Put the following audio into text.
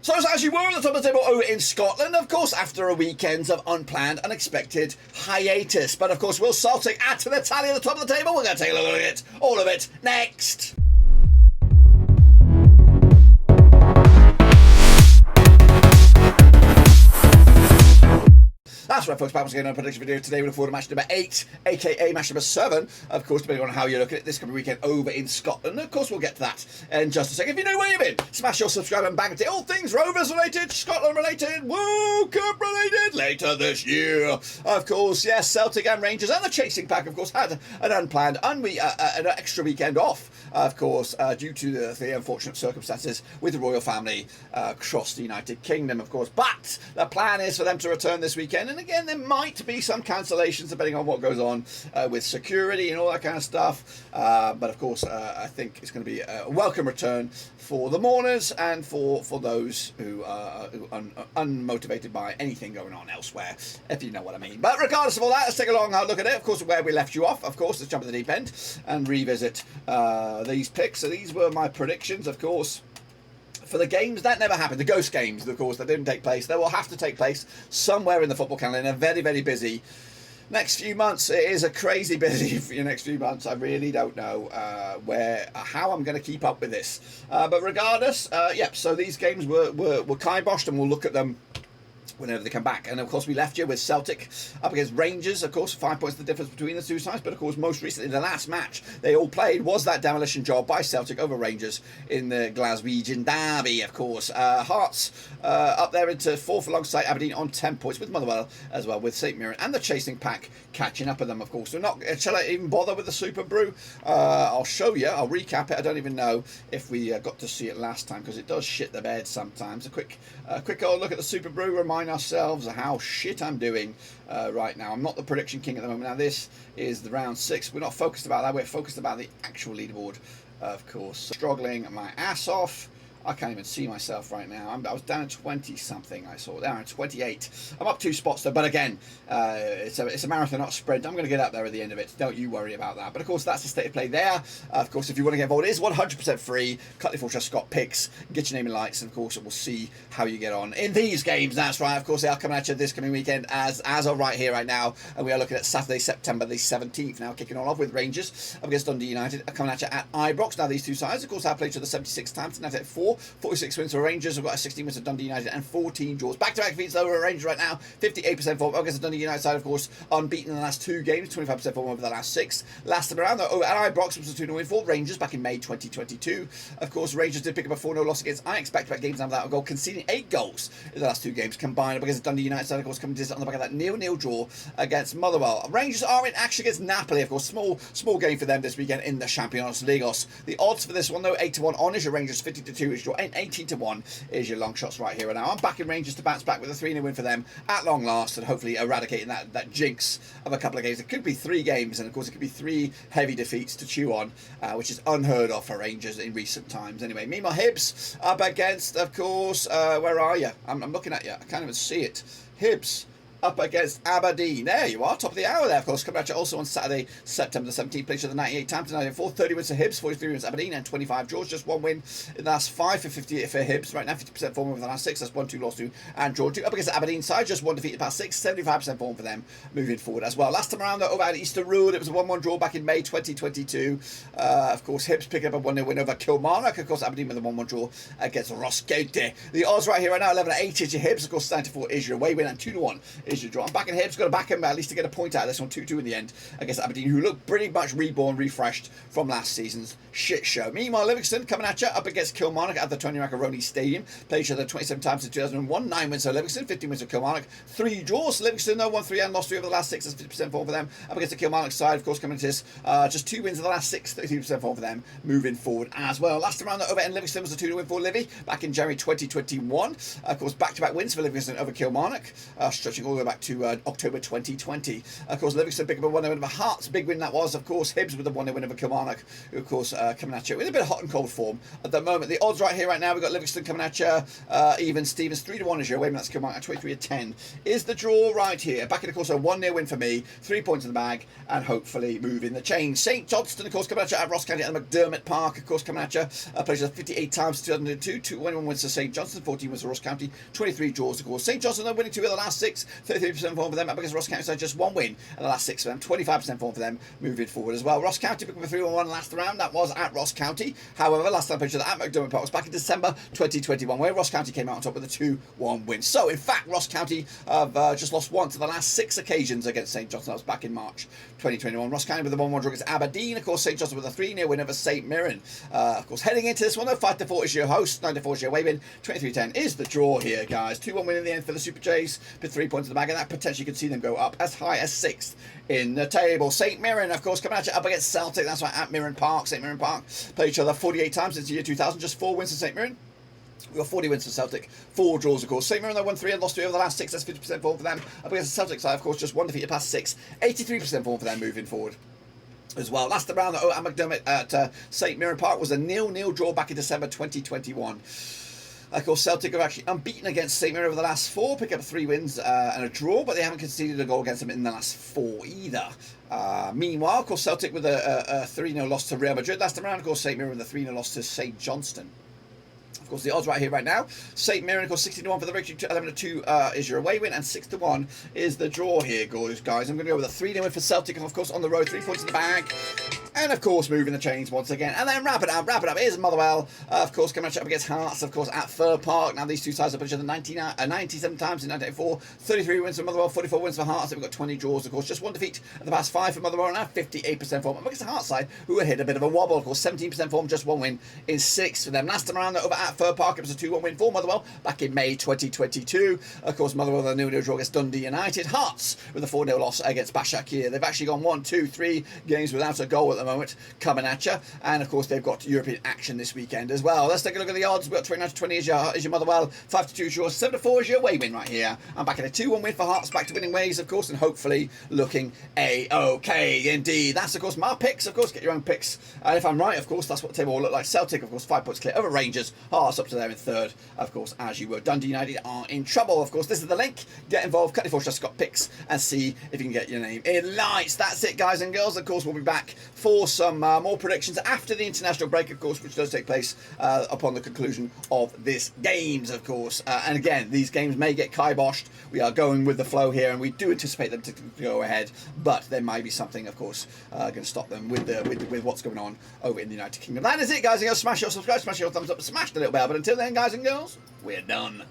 So as you were at the top of the table over in Scotland, of course, after a weekend of unplanned, unexpected hiatus. But of course, will Celtic add to the tally at the top of the table? We're going to take a look at it, all of it, next. That's right, folks. Back once again on a prediction video today. We look forward to match number 8, aka match number 7. Of course, depending on how you look at it, this coming weekend over in Scotland. Of course, we'll get to that in just a second. If you know where you've been, smash your subscribe and bang it. All things Rovers related, Scotland related, World Cup related later this year. Of course, yes, Celtic and Rangers and the chasing pack, of course, had an unplanned, an extra weekend off, of course, due to the unfortunate circumstances with the royal family across the United Kingdom, of course. But the plan is for them to return this weekend. And again, there might be some cancellations depending on what goes on with security and all that kind of stuff. But of course, I think it's going to be a welcome return for the mourners and for those who are unmotivated by anything going on elsewhere, if you know what I mean. But regardless of all that, let's take a long hard look at it. Of course, where we left you off. Of course, let's jump in the deep end and revisit these picks. So these were my predictions, of course. For the games that never happened, the ghost games, of course, that didn't take place, they will have to take place somewhere in the football calendar. Very, very busy next few months. It is a crazy busy for your next few months. I really don't know how I'm going to keep up with this. But regardless, so these games were kiboshed, and we'll look at them whenever they come back. And of course, we left you with Celtic up against Rangers. Of course, 5 points the difference between the two sides. But of course, most recently, the last match they all played was that demolition job by Celtic over Rangers in the Glaswegian derby. Of course, Hearts up there into fourth alongside Aberdeen on 10 points with Motherwell as well, with St Mirren and the chasing pack catching up with them. Of course, we're not. Shall I even bother with the Super Brew? I'll show you. I'll recap it. I don't even know if we got to see it last time, because it does shit the bed sometimes. A quick old look at the Super Brew. Remind ourselves of how shit I'm doing right now. I'm not the prediction king at the moment. Now this is the round 6. We're not focused about that. We're focused about the actual leaderboard, of course. Struggling my ass off. I can't even see myself right now. I was down at 20 something. I saw down at 28. I'm up 2 spots though. But again, it's a marathon, not a sprint. I'm going to get up there at the end of it. Don't you worry about that. But of course, that's the state of play there. Of course, if you want to get involved, it is 100% free. Cut the Fortress Scott picks. Get your name in lights, and of course, we'll see how you get on in these games. That's right. Of course, they are coming at you this coming weekend as of right here, right now, and we are looking at Saturday, September the 17th. Now kicking on off with Rangers up against Dundee United, coming at you at Ibrox. Now these two sides, of course, have played each other 76 times. Tonight at 46 wins for Rangers. We've got 16 wins for Dundee United and 14 draws. Back-to-back defeats over Rangers right now. 58% form against the Dundee United side, of course, unbeaten in the last 2 games. 25% form over the last 6. Last time around, though, over at Ibrox, was a 2-0 win for Rangers back in May 2022. Of course, Rangers did pick up a 4-0 loss against Ajax back-to-back games now without a goal, conceding 8 goals in the last 2 games combined. Up against the Dundee United side, of course, coming to on the back of that 0-0 draw against Motherwell. Rangers are in action against Napoli, of course. Small game for them this weekend in the Champions Ligos. The odds for this one, though, 8-1 on is your Rangers, 50-2 is your 18-1 is your long shots right here and now. I'm backing Rangers to bounce back with a 3-0 win for them at long last, and hopefully eradicating that jinx of a couple of games. It could be 3 games, and of course it could be 3 heavy defeats to chew on, which is unheard of for Rangers in recent times. Anyway, meanwhile, Hibs up against, of course, where are you? I'm looking at you. I can't even see it. Hibs up against Aberdeen. There you are, top of the hour there, of course. Coming at you also on Saturday, September the 17th. Played the 98 times to 94. 30 wins for Hibs, 43 wins for Aberdeen, and 25 draws. Just 1 win in the last 5 for 58 for Hibs. Right now, 50% form over the last 6. That's 1-2 lost to and draw 2. Up against the Aberdeen side, just 1 defeat in the past 6. 75% form for them moving forward as well. Last time around, though, over at Easter Road, it was a 1-1 draw back in May 2022. Of course, Hibs picking up a 1-0 win over Kilmarnock. Of course, Aberdeen with a 1-1 draw against Rosscote. The odds right here right now, 11-8 is your Hibs. Of course, 9-4 is your away win, and 2-1 is your draw. I'm back in Hibs. Got to back him at least to get a point out of this one. 2-2 in the end against Aberdeen, who look pretty much reborn, refreshed from last season's shit show. Meanwhile, Livingston coming at you up against Kilmarnock at the Tony Macaroni Stadium. Played each other 27 times in 2001. 9 wins for Livingston, 15 wins for Kilmarnock. 3 draws. Livingston, though, 1-3 and lost 3 over the last 6. That's 50% form for them. Up against the Kilmarnock side, of course, coming to this, just 2 wins in the last 6. 32% form for them moving forward as well. Last time around, over in Livingston was a 2-0 win for Livy back in January 2021. Of course, back-to-back wins for Livingston over Kilmarnock, stretching all the way back to October 2020. Of course, Livingston big win over Hearts, big win that was. Of course, Hibs with a 1-0 win over Kilmarnock, who of course coming at you with a bit of hot and cold form at the moment. The odds right here, right now, we've got Livingston coming at you, even Stevens 3-1 as your away, that's Kilmarnock at 23-10. Is the draw right here? Back in, of course, a 1-0 win for me, 3 points in the bag, and hopefully moving the change. St Johnstone, of course, coming at you at Ross County at the McDermott Park, of course, coming at you. Plays 58 times 2002, 21 wins to St Johnstone, 14 wins to Ross County, 23 draws, of course. St Johnstone are winning 2 of the last 6, 33% form for them, because Ross County had just 1 win in the last 6 for them, 25% form for them moving forward as well. Ross County became a 3-1 last round, that was at Ross County. However, last time I pictured that at McDermott Park was back in December 2021, where Ross County came out on top with a 2-1 win. So, in fact, Ross County have just lost once in the last 6 occasions against St Johnstone. That was back in March 2021. Ross County with a 1-1 draw against Aberdeen. Of course, St Johnstone with a 3-0 win over St Mirren. Of course, heading into this one, though, 5-4 is your host, 9-4 is your away win, 23-10 is the draw here, guys. 2-1 win in the end for the Super Jays, with 3 points in the bag, and that potentially could see them go up as high as 6th in the table. St Mirren, of course, coming at you up against Celtic. That's right, at Mirren Park. St Mirren Park played each other 48 times since the year 2000, just 4 wins for St Mirren. We've got 40 wins for Celtic, 4 draws, of course. St Mirren, they won 3 and lost 3 over the last 6. That's 50% form for them. Up against the Celtic side, of course, just 1 defeated past 6. 83% form for them moving forward as well. Last round at McDermott at St Mirren Park was a 0-0 draw back in December 2021. Of course, Celtic are actually unbeaten against St Mirren over the last 4, pick up 3 wins and a draw, but they haven't conceded a goal against them in the last 4 either. Meanwhile, of course, Celtic with a 3-0 loss to Real Madrid last time around. Of course, St Mirren with a 3-0 loss to St Johnstone. Of course, the odds right here, right now. St Mirren, of course, 16-1 for the victory, 11-2 is your away win, and 6-1 is the draw here, guys. I'm going to go with a 3-0 win for Celtic, and of course, on the road, 3 points in the bag. And of course, moving the chains once again. And then wrap it up. Here's Motherwell, of course, coming up against Hearts, of course, at Fir Park. Now, these two sides have played each other 97 times in 1984. 33 wins for Motherwell, 44 wins for Hearts. We've got 20 draws, of course. Just 1 defeat in the past 5 for Motherwell, and now 58% form. Against the Hearts side, who hit a bit of a wobble, of course, 17% form, just 1 win in 6 for them. Last time around, over at Fir Park, it was a 2-1 win for Motherwell back in May 2022. Of course, Motherwell with a 0-0 draw against Dundee United. Hearts with a 4-0 loss against Başakşehir. They've actually gone 1, 2, 3 games without a goal at the moment, coming at you. And of course, they've got European action this weekend as well. Let's take a look at the odds. We've got 29-20 is your Motherwell, 5-2 is yours, 7-4 is your away win right here. I'm back in a 2-1 win for Hearts, back to winning ways, of course, and hopefully looking A-OK indeed. That's, of course, my picks. Of course, get your own picks. And if I'm right, of course, that's what the table will look like. Celtic, of course, 5 points clear over Rangers. Hearts up to there in 3rd, of course, as you were. Dundee United are in trouble, of course. This is the link. Get involved, cut your fortune, Scott picks, and see if you can get your name in lights. That's it, guys and girls. Of course, we'll be back for some more predictions after the international break, of course, which does take place upon the conclusion of this games, of course. And again, these games may get kiboshed. We are going with the flow here, and we do anticipate them to go ahead, but there might be something, of course, going to stop them with what's going on over in the United Kingdom. That is it, guys and girls. Smash your subscribe, smash your thumbs up, smash the little bell. But until then, guys and girls, we're done.